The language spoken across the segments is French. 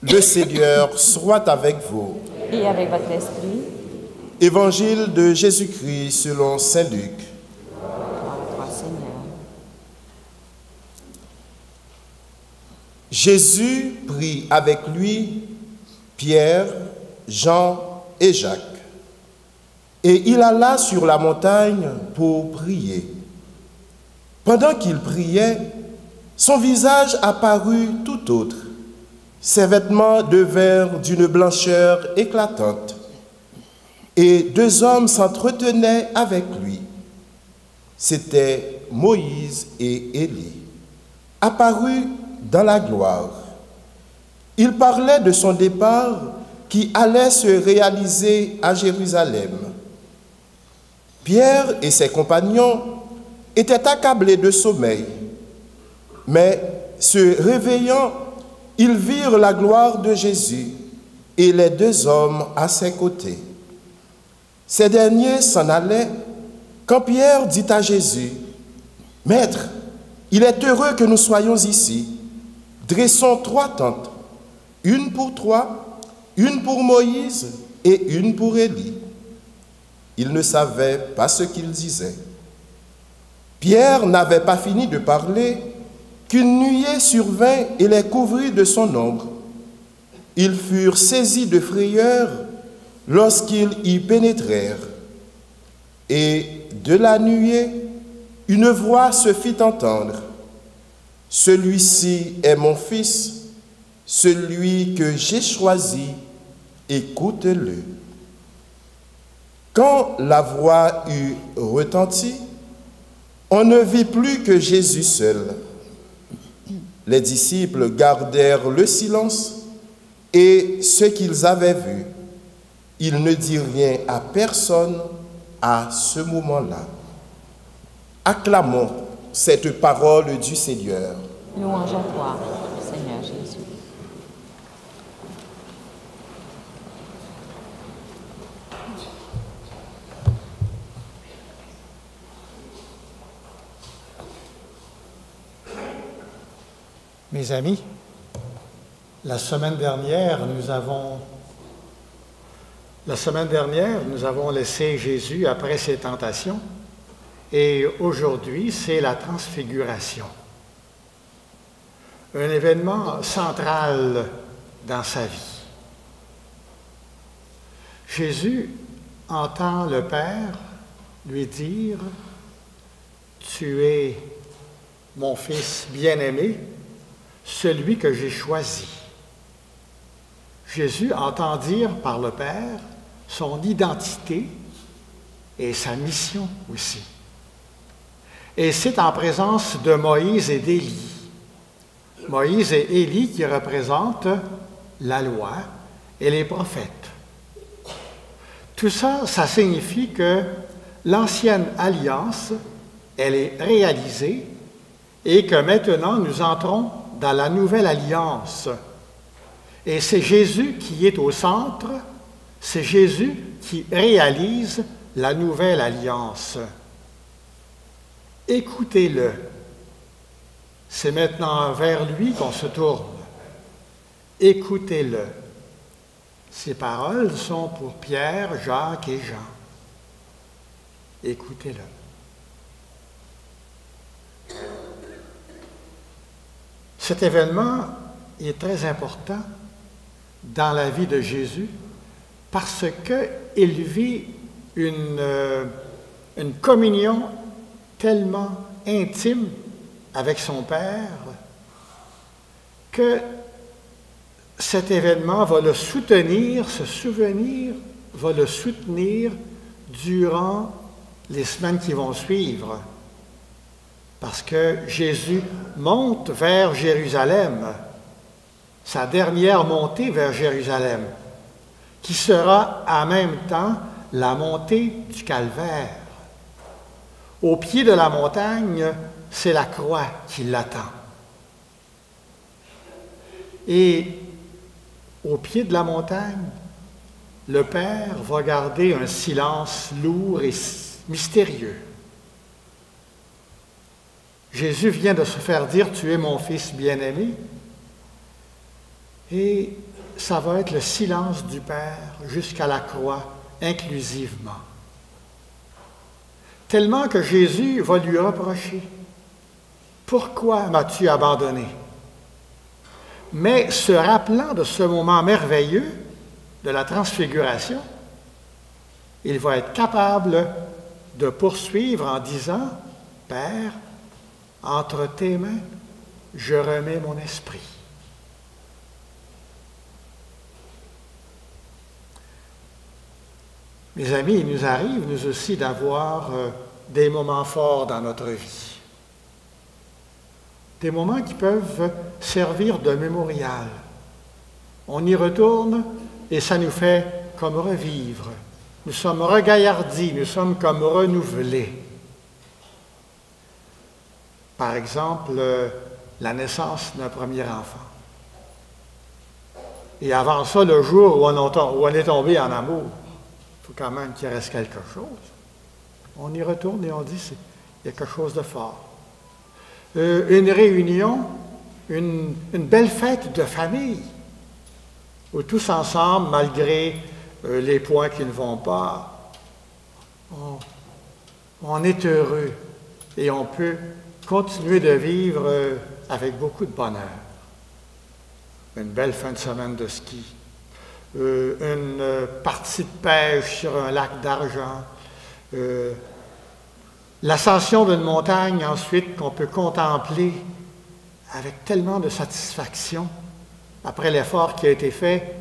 Le Seigneur soit avec vous. Et avec votre esprit. Évangile de Jésus-Christ selon saint Luc. Gloire à toi, Seigneur. Jésus prit avec lui Pierre, Jean et Jacques. Et il alla sur la montagne pour prier. Pendant qu'il priait, son visage apparut tout autre. Ses vêtements devinrent d'une blancheur éclatante. Et deux hommes s'entretenaient avec lui. C'étaient Moïse et Élie, apparus dans la gloire. Ils parlaient de son départ qui allait se réaliser à Jérusalem. Pierre et ses compagnons étaient accablés de sommeil, mais se réveillant, ils virent la gloire de Jésus et les deux hommes à ses côtés. Ces derniers s'en allaient quand Pierre dit à Jésus, « Maître, il est heureux que nous soyons ici. Dressons 3 tentes, une pour toi, une pour Moïse et une pour Élie. » Il ne savait pas ce qu'il disait. Pierre n'avait pas fini de parler qu'une nuée survint et les couvrit de son ombre. Ils furent saisis de frayeur lorsqu'ils y pénétrèrent. Et de la nuée, une voix se fit entendre. « Celui-ci est mon fils, celui que j'ai choisi, écoutez-le. » Quand la voix eut retenti, on ne vit plus que Jésus seul. Les disciples gardèrent le silence et ce qu'ils avaient vu. Ils ne dirent rien à personne à ce moment-là. Acclamons cette parole du Seigneur. Louange à toi, Seigneur Jésus. Mes amis, la semaine dernière, nous avons laissé Jésus après ses tentations et aujourd'hui, c'est la transfiguration. Un événement central dans sa vie. Jésus entend le Père lui dire « Tu es mon Fils bien-aimé, celui que j'ai choisi. » Jésus entend dire par le Père son identité et sa mission aussi. Et c'est en présence de Moïse et d'Élie. Moïse et Élie qui représentent la loi et les prophètes. Tout ça, ça signifie que l'ancienne alliance, elle est réalisée et que maintenant nous entrons dans la nouvelle alliance. Et c'est Jésus qui est au centre, c'est Jésus qui réalise la nouvelle alliance. Écoutez-le. C'est maintenant vers lui qu'on se tourne. Écoutez-le. Ces paroles sont pour Pierre, Jacques et Jean. Écoutez-le. Cet événement est très important dans la vie de Jésus parce qu'il vit une communion tellement intime avec son Père que cet événement va le soutenir, ce souvenir va le soutenir durant les semaines qui vont suivre. Parce que Jésus monte vers Jérusalem, sa dernière montée vers Jérusalem, qui sera en même temps la montée du Calvaire. Au pied de la montagne, c'est la croix qui l'attend. Et au pied de la montagne, le Père va garder un silence lourd et mystérieux. Jésus vient de se faire dire « Tu es mon Fils bien-aimé » Et ça va être le silence du Père jusqu'à la croix, inclusivement. Tellement que Jésus va lui reprocher « Pourquoi m'as-tu abandonné ?» Mais se rappelant de ce moment merveilleux de la transfiguration, il va être capable de poursuivre en disant « Père, entre tes mains, je remets mon esprit. » Mes amis, il nous arrive, nous aussi, d'avoir des moments forts dans notre vie. Des moments qui peuvent servir de mémorial. On y retourne et ça nous fait comme revivre. Nous sommes regaillardis, nous sommes comme renouvelés. Par exemple, la naissance d'un premier enfant. Et avant ça, le jour où on est tombé en amour, il faut quand même qu'il reste quelque chose. On y retourne et on dit, il y a quelque chose de fort. Une réunion, une belle fête de famille, où tous ensemble, malgré les points qui ne vont pas, on est heureux et on peut continuer de vivre avec beaucoup de bonheur. Une belle fin de semaine de ski, une partie de pêche sur un lac d'argent, l'ascension d'une montagne ensuite qu'on peut contempler avec tellement de satisfaction après l'effort qui a été fait.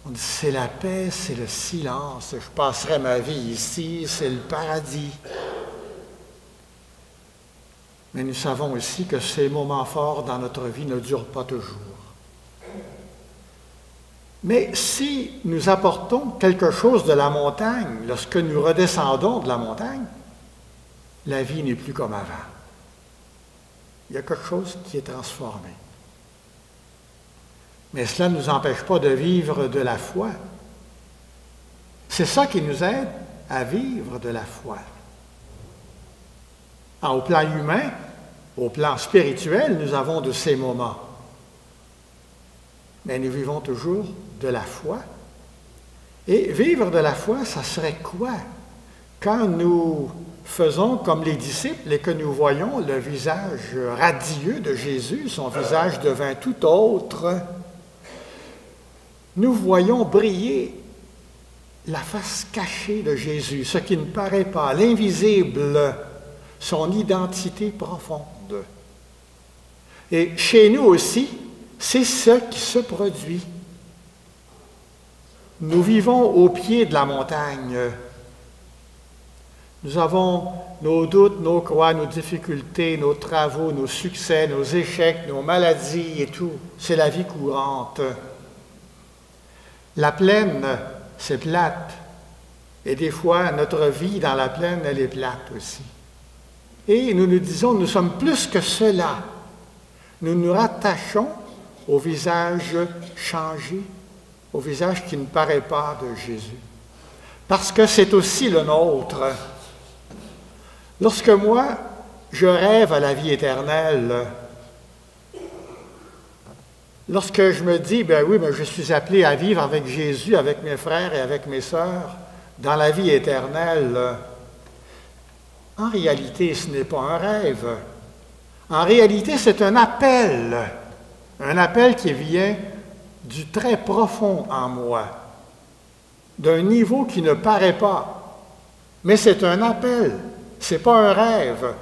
On dit c'est la paix, c'est le silence, je passerai ma vie ici, c'est le paradis. Mais nous savons aussi que ces moments forts dans notre vie ne durent pas toujours. Mais si nous apportons quelque chose de la montagne, lorsque nous redescendons de la montagne, la vie n'est plus comme avant. Il y a quelque chose qui est transformé. Mais cela ne nous empêche pas de vivre de la foi. C'est ça qui nous aide à vivre de la foi. Alors, au plan humain, au plan spirituel, nous avons de ces moments. Mais nous vivons toujours de la foi. Et vivre de la foi, ça serait quoi? Quand nous faisons comme les disciples et que nous voyons le visage radieux de Jésus, son visage devint tout autre, nous voyons briller la face cachée de Jésus, ce qui ne paraît pas, l'invisible, son identité profonde. Et chez nous aussi, c'est ce qui se produit. Nous vivons au pied de la montagne. Nous avons nos doutes, nos croix, nos difficultés, nos travaux, nos succès, nos échecs, nos maladies et tout. C'est la vie courante. La plaine, c'est plate. Et des fois, notre vie dans la plaine, elle est plate aussi. Et nous nous disons, nous sommes plus que cela. Nous nous rattachons au visage changé, au visage qui ne paraît pas de Jésus. Parce que c'est aussi le nôtre. Lorsque moi, je rêve à la vie éternelle, lorsque je me dis, ben oui, mais je suis appelé à vivre avec Jésus, avec mes frères et avec mes sœurs, dans la vie éternelle, en réalité, ce n'est pas un rêve. En réalité, c'est un appel qui vient du très profond en moi, d'un niveau qui ne paraît pas. Mais c'est un appel, ce n'est pas un rêve,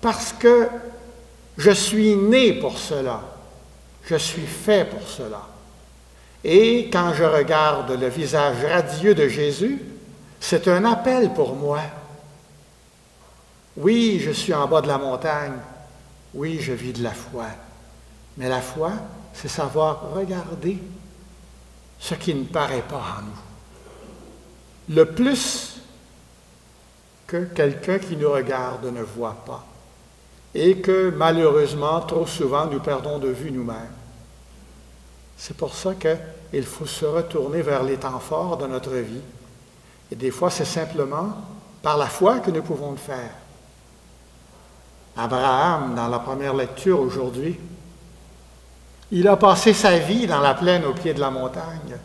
parce que je suis né pour cela, je suis fait pour cela. Et quand je regarde le visage radieux de Jésus, c'est un appel pour moi. Oui, je suis en bas de la montagne, oui, je vis de la foi, mais la foi, c'est savoir regarder ce qui ne paraît pas en nous. Le plus que quelqu'un qui nous regarde ne voit pas. Et que malheureusement, trop souvent, nous perdons de vue nous-mêmes. C'est pour ça qu'il faut se retourner vers les temps forts de notre vie. Et des fois, c'est simplement par la foi que nous pouvons le faire. Abraham, dans la première lecture aujourd'hui, Il a passé sa vie dans la plaine au pied de la montagne.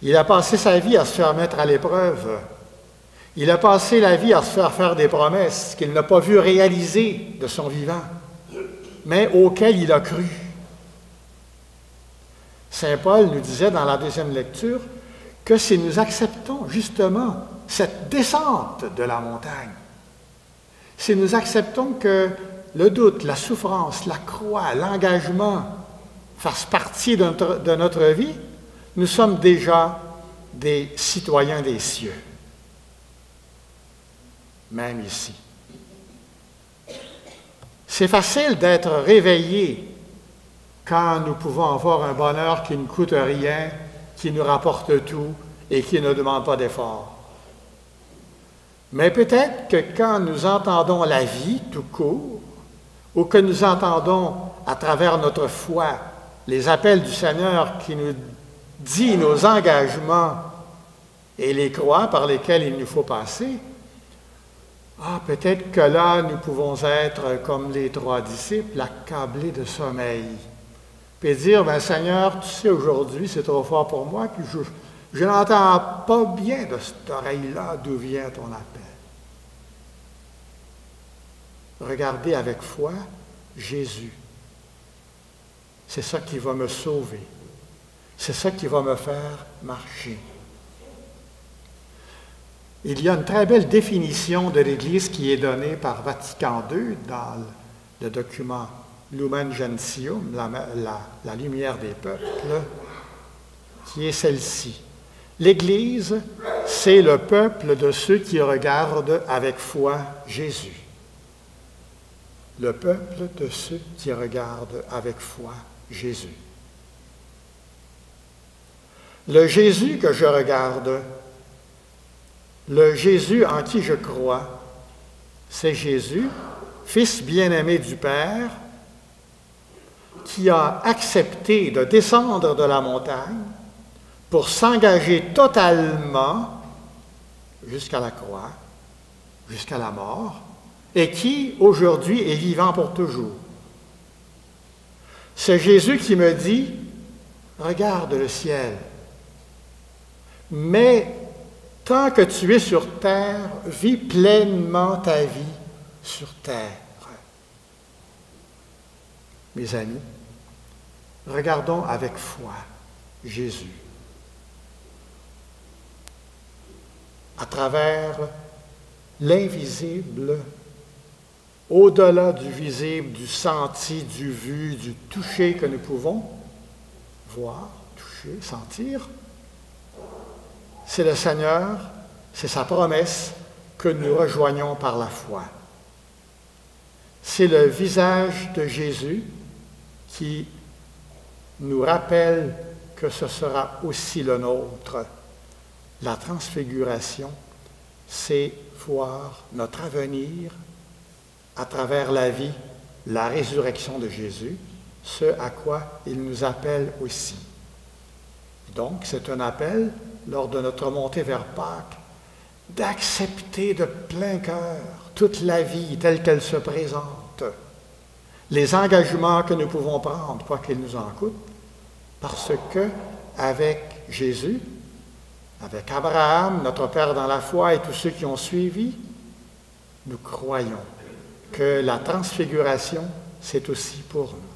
Il a passé sa vie à se faire mettre à l'épreuve. Il a passé la vie à se faire des promesses qu'il n'a pas vues réaliser de son vivant, mais auxquelles il a cru. Saint Paul nous disait dans la deuxième lecture que si nous acceptons justement cette descente de la montagne, si nous acceptons que le doute, la souffrance, la croix, l'engagement fassent partie de notre vie, nous sommes déjà des citoyens des cieux, même ici. C'est facile d'être réveillé quand nous pouvons avoir un bonheur qui ne coûte rien, qui nous rapporte tout et qui ne demande pas d'effort. Mais peut-être que quand nous entendons la vie tout court, ou que nous entendons à travers notre foi les appels du Seigneur qui nous dit nos engagements et les croix par lesquelles il nous faut passer, peut-être que là, nous pouvons être comme les 3 disciples, accablés de sommeil. Puis dire, Seigneur, tu sais, aujourd'hui, c'est trop fort pour moi, puis je n'entends pas bien de cette oreille-là d'où vient ton appel. Regardez avec foi Jésus. C'est ça qui va me sauver. C'est ça qui va me faire marcher. Il y a une très belle définition de l'Église qui est donnée par Vatican II dans le document Lumen Gentium, la lumière des peuples, qui est celle-ci. L'Église, c'est le peuple de ceux qui regardent avec foi Jésus. Le peuple de ceux qui regardent avec foi Jésus. Le Jésus que je regarde, le Jésus en qui je crois, c'est Jésus, Fils bien-aimé du Père, qui a accepté de descendre de la montagne pour s'engager totalement jusqu'à la croix, jusqu'à la mort, et qui, aujourd'hui, est vivant pour toujours. C'est Jésus qui me dit, regarde le ciel, mais tant que tu es sur terre, vis pleinement ta vie sur terre. Mes amis, regardons avec foi Jésus. À travers l'invisible, au-delà du visible, du senti, du vu, du toucher que nous pouvons voir, toucher, sentir, c'est le Seigneur, c'est sa promesse que nous rejoignons par la foi. C'est le visage de Jésus qui nous rappelle que ce sera aussi le nôtre. La transfiguration, c'est voir notre avenir à travers la vie, la résurrection de Jésus, ce à quoi il nous appelle aussi. Donc, c'est un appel, lors de notre montée vers Pâques, d'accepter de plein cœur toute la vie telle qu'elle se présente, les engagements que nous pouvons prendre, quoi qu'ils nous en coûtent, parce que, avec Jésus, avec Abraham, notre Père dans la foi et tous ceux qui ont suivi, nous croyons que la transfiguration, c'est aussi pour nous.